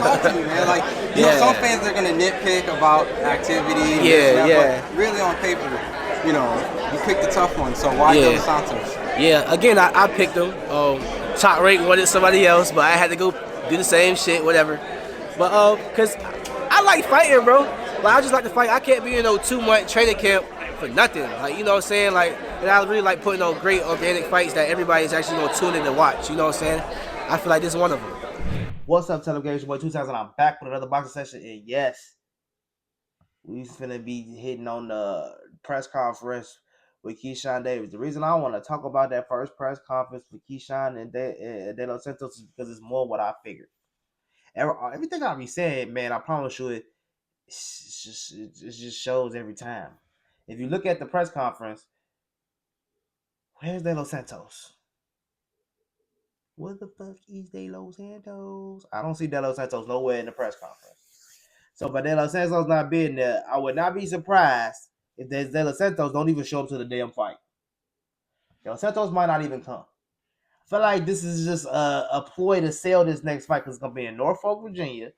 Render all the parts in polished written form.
Talk to me, man. Like, some fans are gonna nitpick about activity and this and Yeah, that, yeah, but really on paper, you picked the tough one. So why Del yeah, Santos? yeah. Again, I picked him. Top rate wanted somebody else, but I had to go do the same shit, whatever. But cause I like fighting, bro. Like I just like to fight. I can't be in no 2 month training camp for nothing. Like you know what I'm saying. Like and I really like putting on great organic fights that everybody's actually gonna tune in to watch. You know what I'm saying. I feel like this is one of them. What's up, Telegram? Boy 2000. I'm back with another boxing session. And yes, we finna be hitting on the press conference with Keyshawn Davis. The reason I want to talk about that first press conference with Keyshawn and De Los Santos is because it's more what I figured. Everything I be saying, man, I promise you, it just shows every time. If you look at the press conference, where's De Los Santos? What the fuck is De Los Santos? I don't see De Los Santos nowhere in the press conference. So, but De Los Santos not being there, I would not be surprised if De Los Santos don't even show up to the damn fight. De Los Santos might not even come. I feel like this is just a ploy to sell this next fight because it's gonna be in Norfolk, Virginia.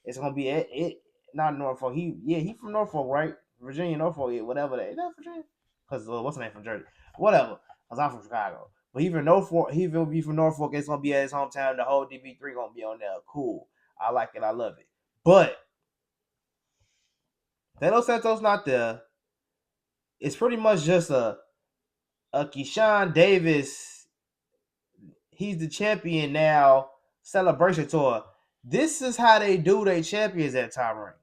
It's gonna be not Norfolk. He from Norfolk, right? Virginia, Norfolk, yeah, whatever that is. That Virginia? Because what's the name from Jersey? Whatever. Because I'm from Chicago. But he from Norfolk. He will be from Norfolk. It's gonna be at his hometown. The whole DB3 gonna be on there. Cool. I like it. I love it. But De Los Santos not there. It's pretty much just a Keyshawn Davis. He's the champion now. Celebration tour. This is how they do their champions at Top Rank.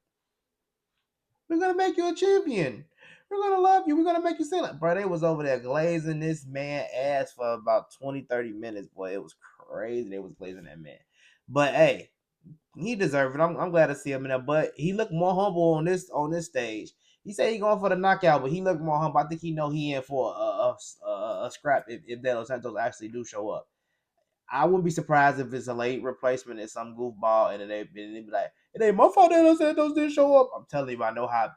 We're gonna make you a champion. We're gonna love you. We're gonna make you sing it. Bro, they was over there glazing this man ass for about 20, 30 minutes. Boy, it was crazy. They was glazing that man. But hey, he deserved it. I'm glad to see him in there. But he looked more humble on this stage. He said he going for the knockout, but he looked more humble. I think he know he in for a scrap if De Los Santos actually do show up. I wouldn't be surprised if it's a late replacement and some goofball, and then they be like, "It ain't my fault De Los Santos didn't show up." I'm telling you, I know how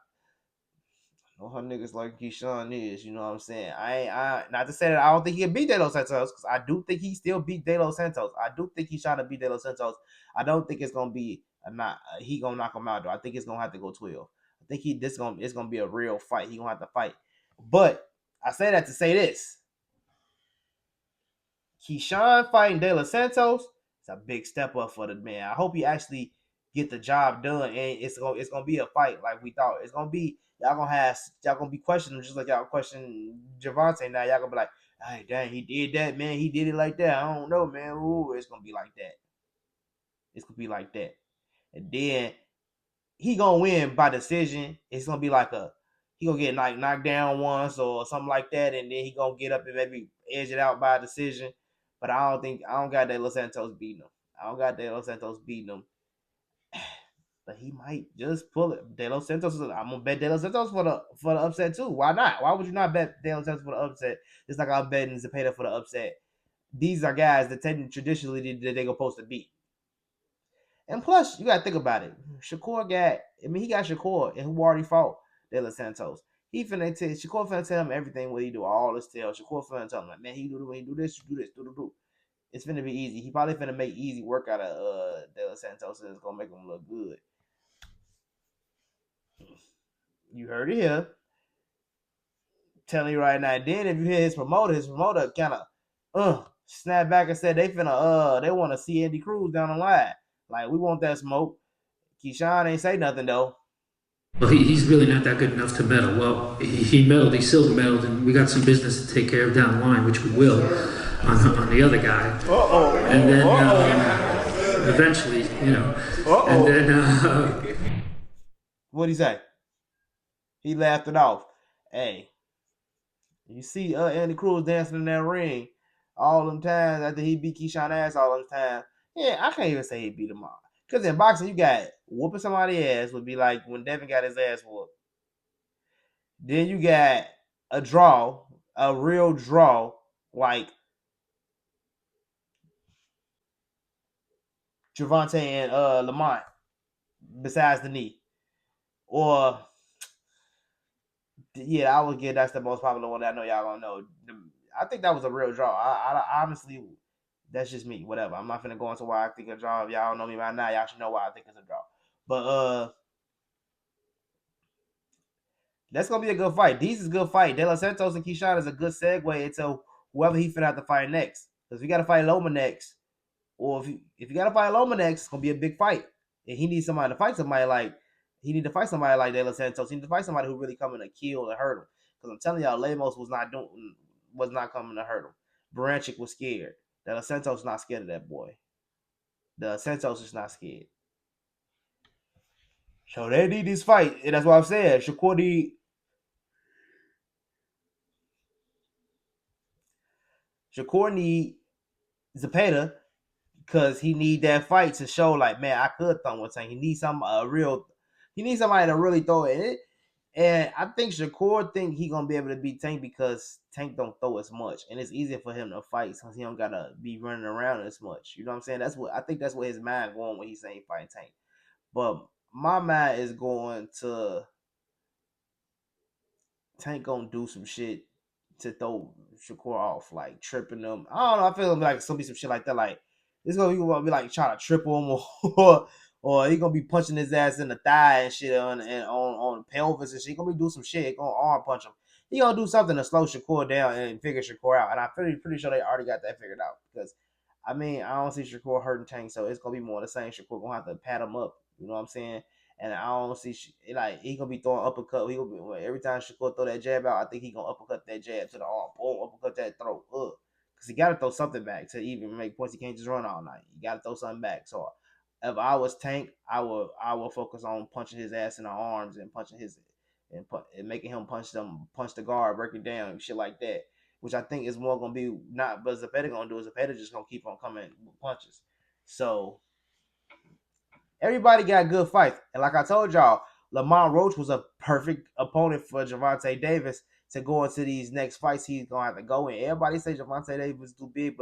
niggas like Keyshawn is. You know what I'm saying? I not to say that I don't think he can beat De Los Santos because I do think he still beat De Los Santos. I do think he's trying to beat De Los Santos. I don't think it's gonna be he gonna knock him out though. I think it's gonna have to go 12. I think it's gonna be a real fight. He gonna have to fight. But I say that to say this. Keyshawn fighting De Los Santos, it's a big step up for the man. I hope he actually get the job done, and it's gonna be a fight like we thought. It's gonna be y'all gonna be questioning just like y'all question Gervonta. Now y'all gonna be like, hey, dang, he did that, man. He did it like that. I don't know, man. Ooh, it's gonna be like that. It's gonna be like that, and then he gonna win by decision. It's gonna be like he gonna get like knocked down once or something like that, and then he gonna get up and maybe edge it out by a decision. But I don't got De Los Santos beating him. I don't got De Los Santos beating him. But he might just pull it. De Los Santos, I'm gonna bet De Los Santos for the upset too. Why not? Why would you not bet De Los Santos for the upset? Just like I'm betting Zepeda for the upset. These are guys that traditionally they're supposed to beat. And plus, you gotta think about it. He got Shakur, and who already fought De Los Santos. Shakur finna tell him everything what he do, all this tell. Shakur finna tell him like, man, he do this, you do this, do. It's finna be easy. He probably finna make easy work out of De Los Santos, and it's gonna make him look good. You heard it here. Telling you right now. Then if you hear his promoter kind of snap back and said they want to see Andy Cruz down the line. Like we want that smoke. Keyshawn ain't say nothing though. Well, he's really not that good enough to medal. Well, he medaled, he silver medaled, and we got some business to take care of down the line, which we will on the other guy. And then eventually, and then. What'd he say? He laughed it off. Hey, you see Andy Cruz dancing in that ring all them times after he beat Keyshawn ass all them times. Yeah, I can't even say he beat him all. Because in boxing, you got whooping somebody's ass would be like when Devin got his ass whooped. Then you got a real draw, like Gervonta and Lamont, besides the knee. Or yeah, I would that's the most popular one that I know y'all gonna know. I think that was a real draw. I honestly, That's just me. Whatever. I'm not finna go into why I think a draw. If y'all know me by now, y'all should know why I think it's a draw. But that's gonna be a good fight. These is a good fight. De Los Santos and Keyshawn is a good segue into whoever he finna have to fight next. Because if you gotta fight Loma next, or if you gotta fight Loma next, it's gonna be a big fight. And he needs somebody to fight somebody like De Los Santos. He needs to fight somebody who really coming to kill and hurt him. Because I'm telling y'all, Lemos was not coming to hurt him. Baranchik was scared. De Los Santos is not scared of that boy. The Santos is not scared. So they need this fight. And that's what I'm saying. Shakur need Zepeda because he need that fight to show like, man, I could throw one thing. He needs somebody to really throw it. And I think Shakur think he gonna be able to beat Tank because Tank don't throw as much, and it's easier for him to fight since he don't gotta be running around as much. You know what I'm saying? That's what his mind going when he's saying he fighting Tank. But my mind is going to Tank gonna do some shit to throw Shakur off, like tripping him. I don't know. I feel like it's gonna be some shit like that. Like it's gonna be like trying to triple him, or he gonna be punching his ass in the thigh and shit on the pelvis and shit. He gonna be doing some shit. He gonna arm punch him. He gonna do something to slow Shakur down and figure Shakur out. And I feel pretty sure they already got that figured out because I don't see Shakur hurting Tank, so it's gonna be more of the same. Shakur gonna have to pat him up. You know what I'm saying? And I don't see like he gonna be throwing uppercut. He gonna be every time Shakur throw that jab out. I think he gonna uppercut that jab to the arm. Boom, uppercut that throat. Because he gotta throw something back to even make points. He can't just run all night. You gotta throw something back. So if I was Tank, I will focus on punching his ass in the arms and punching and making him punch the guard, break it down, shit like that. Which I think is more gonna be not. But Zepeda gonna do is Zepeda just gonna keep on coming with punches. So. Everybody got good fights. And like I told y'all, Lamont Roach was a perfect opponent for Gervonta Davis to go into these next fights he's going to have to go in. Everybody say Gervonta Davis is too big,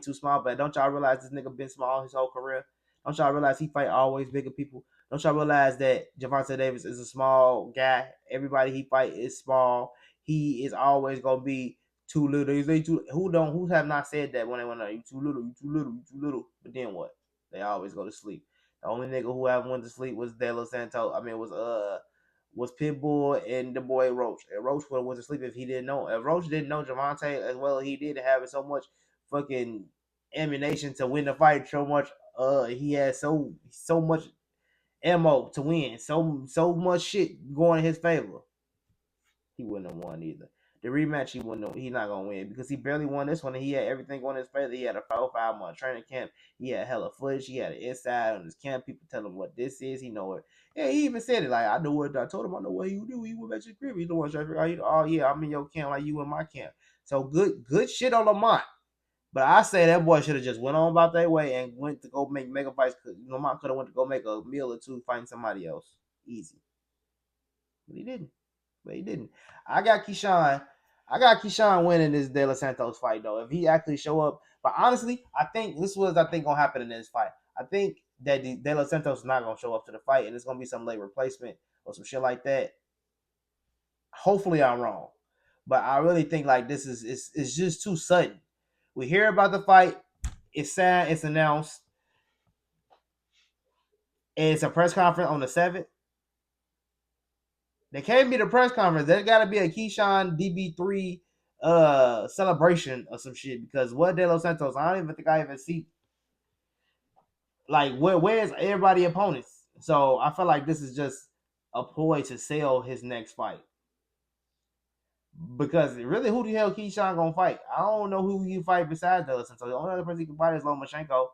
too small. But don't y'all realize this nigga been small his whole career? Don't y'all realize he fight always bigger people? Don't y'all realize that Gervonta Davis is a small guy? Everybody he fight is small. He is always going to be too little. Who have not said that when they went, you too little, you too little, you too little. But then what? They always go to sleep. The only nigga who haven't went to sleep was De Los Santos. Was Pitbull and the boy Roach. And Roach would have went to sleep if he didn't know. If Roach didn't know Gervonta as well as he did, having so much fucking ammunition to win the fight, so much he had so much ammo to win, so much shit going in his favor. He wouldn't have won either. The rematch, he's not gonna win because he barely won this one and he had everything going in his favor. He had a 4-5 month training camp. He had hella footage. He had an inside on his camp. People tell him what this is. He know it. Yeah, he even said it like I know what I told him. I know what he would do. He went back to the crib. He's the one trying to figure out. Oh yeah, I'm in your camp like you in my camp. So good shit on Lamont. But I say that boy should have just went on about their way and went to go make mega fights. Lamont could have went to go make a meal or two fighting somebody else. Easy. But he didn't. I got Keyshawn winning this De Los Santos fight though. If he actually show up, but honestly, I think gonna happen in this fight. I think that De Los Santos is not gonna show up to the fight, and it's gonna be some late replacement or some shit like that. Hopefully, I'm wrong, but I really think like this is it's just too sudden. We hear about the fight, it's sad, it's announced, and it's a press conference on the 7th. There can't be the press conference. There's got to be a Keyshawn DB3 celebration or some shit because what De Los Santos, I don't even think I even see like where's everybody opponents. So I feel like this is just a ploy to sell his next fight. Because really, who the hell Keyshawn gonna fight? I don't know who he fight besides De Los Santos. The only other person he can fight is Lomachenko.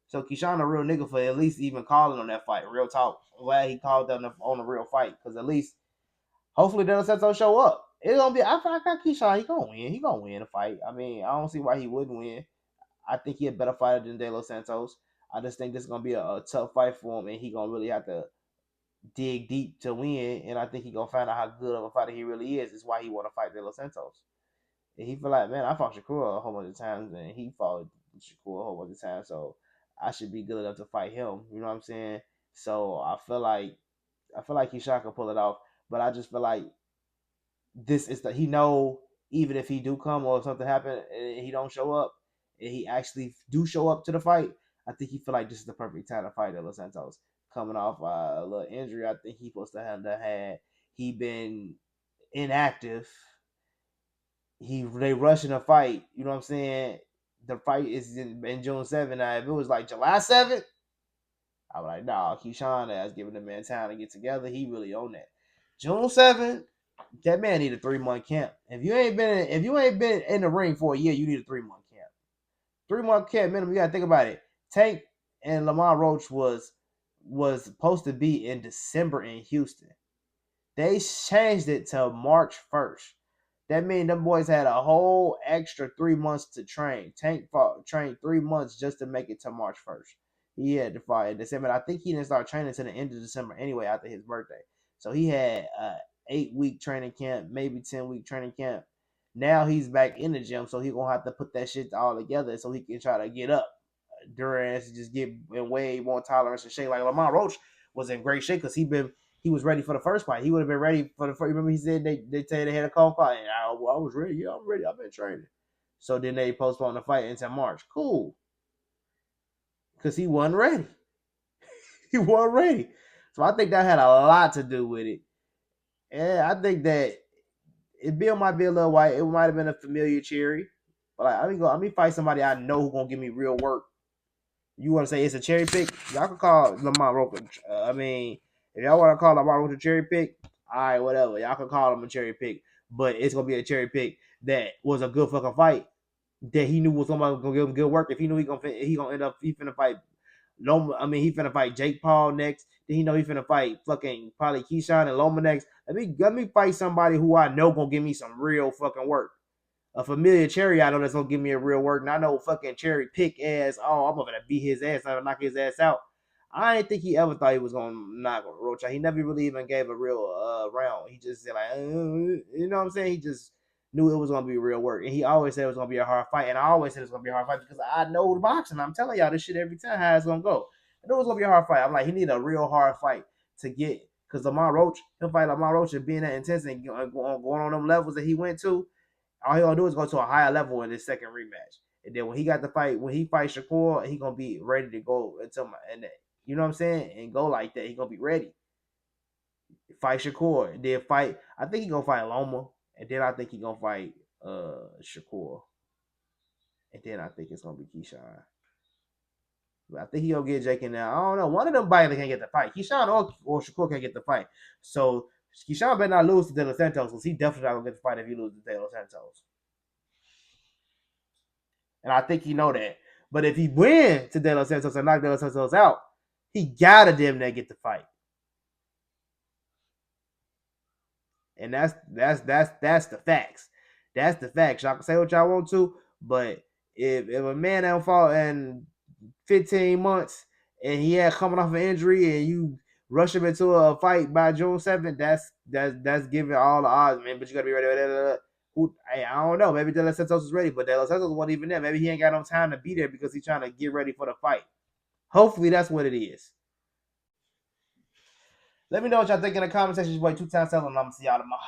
So Keyshawn a real nigga for at least even calling on that fight. Real talk. I'm glad he called on the real fight because at least hopefully De Los Santos show up. It's gonna be. I got Keyshawn. He gonna win. He gonna win the fight. I mean, I don't see why he wouldn't win. I think he a better fighter than De Los Santos. I just think this is gonna be a tough fight for him, and he gonna really have to dig deep to win. And I think he gonna find out how good of a fighter he really is. Is why he want to fight De Los Santos. And he feel like, man, I fought Shakur a whole bunch of times, and he fought Shakur a whole bunch of times, so I should be good enough to fight him. You know what I'm saying? So I feel like Keyshawn can pull it off, but I just feel like this is he know even if he do come or if something happen and he don't show up, and he actually do show up to the fight, I think he feel like this is the perfect time to fight De Los Santos. Coming off a little injury, I think he supposed to have had. He been inactive. They rushing a fight. You know what I'm saying? The fight is in June 7th. Now, if it was like July 7th, I was like, nah, Keyshawn has given the man time to get together. He really on that. June 7th, that man need a 3-month camp. If you ain't been in the ring for a year, you need a 3-month camp. 3-month camp minimum. You gotta think about it. Tank and Lamar Roach was supposed to be in December in Houston. They changed it to March 1st. That means them boys had a whole extra 3 months to train. Tank trained 3 months just to make it to March 1st. He had to fight in December. I think he didn't start training until the end of December anyway, after his birthday. So he had 8-week training camp, maybe 10-week training camp. Now he's back in the gym, so he gonna have to put that shit all together so he can try to get up. Durance just get in way more tolerance and shape. Like Lamar Roach was in great shape because he was ready for the first fight. He would have been ready for the first. Remember he said they tell you they had a call fight. And I was ready. Yeah, I'm ready. I've been training. So then they postponed the fight until March. Cool. Because he wasn't ready. He wasn't ready. So I think that had a lot to do with it. And I think that Bill might be a little white. It might have been a familiar cherry. But like, I'm gonna fight somebody I know who's gonna give me real work. You want to say it's a cherry pick? Y'all can call Lamar Roach. If y'all want to call Lamar Roach a cherry pick, all right, whatever. Y'all can call him a cherry pick. But it's gonna be a cherry pick that was a good fucking fight. That he knew was somebody gonna give him good work. If he knew he finna fight he finna fight Jake Paul next. Then he know he finna fight fucking probably Keyshawn and Loma next. Let me fight somebody who I know gonna give me some real fucking work. A familiar cherry I know that's gonna give me a real work. And I know fucking cherry pick ass. Oh, I'm gonna beat his ass. I'm gonna knock his ass out. I didn't think he ever thought he was gonna knock Roach out. He never really even gave a real round. He just said like, you know what I'm saying? He just knew it was gonna be real work, and he always said it was gonna be a hard fight. And I always said it was gonna be a hard fight because I know the boxing. I'm telling y'all this shit every time how it's gonna go. I knew it was gonna be a hard fight. I'm like, he need a real hard fight to get because Lamar Roach, he'll fight Lamar Roach and being that intense and going on them levels that he went to. All he gonna do is go to a higher level in his second rematch. And then when he fights Shakur, he gonna be ready to go you know what I'm saying? And go like that. He gonna be ready. Fight Shakur. And then I think he gonna fight Loma. And then I think he gonna fight Shakur. And then I think it's gonna be Keyshawn. But I think he gonna get Jake in there. I don't know. One of them bikers can't get the fight. Keyshawn or Shakur can't get the fight. So Keyshawn better not lose to De Los Santos because he definitely not gonna get the fight if he loses to De Los Santos. And I think he know that. But if he wins to De Los Santos and knock De Los Santos out, he gotta damn near get the fight. And that's the facts. That's the facts. Y'all can say what y'all want to, but if a man don't fall in 15 months and he had coming off an injury and you rush him into a fight by June 7th, that's giving all the odds, man. But you gotta be ready. I don't know. Maybe De Los Santos is ready, but De Los Santos wasn't even there. Maybe he ain't got no time to be there because he's trying to get ready for the fight. Hopefully that's what it is. Let me know what y'all think in the comment section. Boy, 2 times selling. I'm gonna see y'all tomorrow.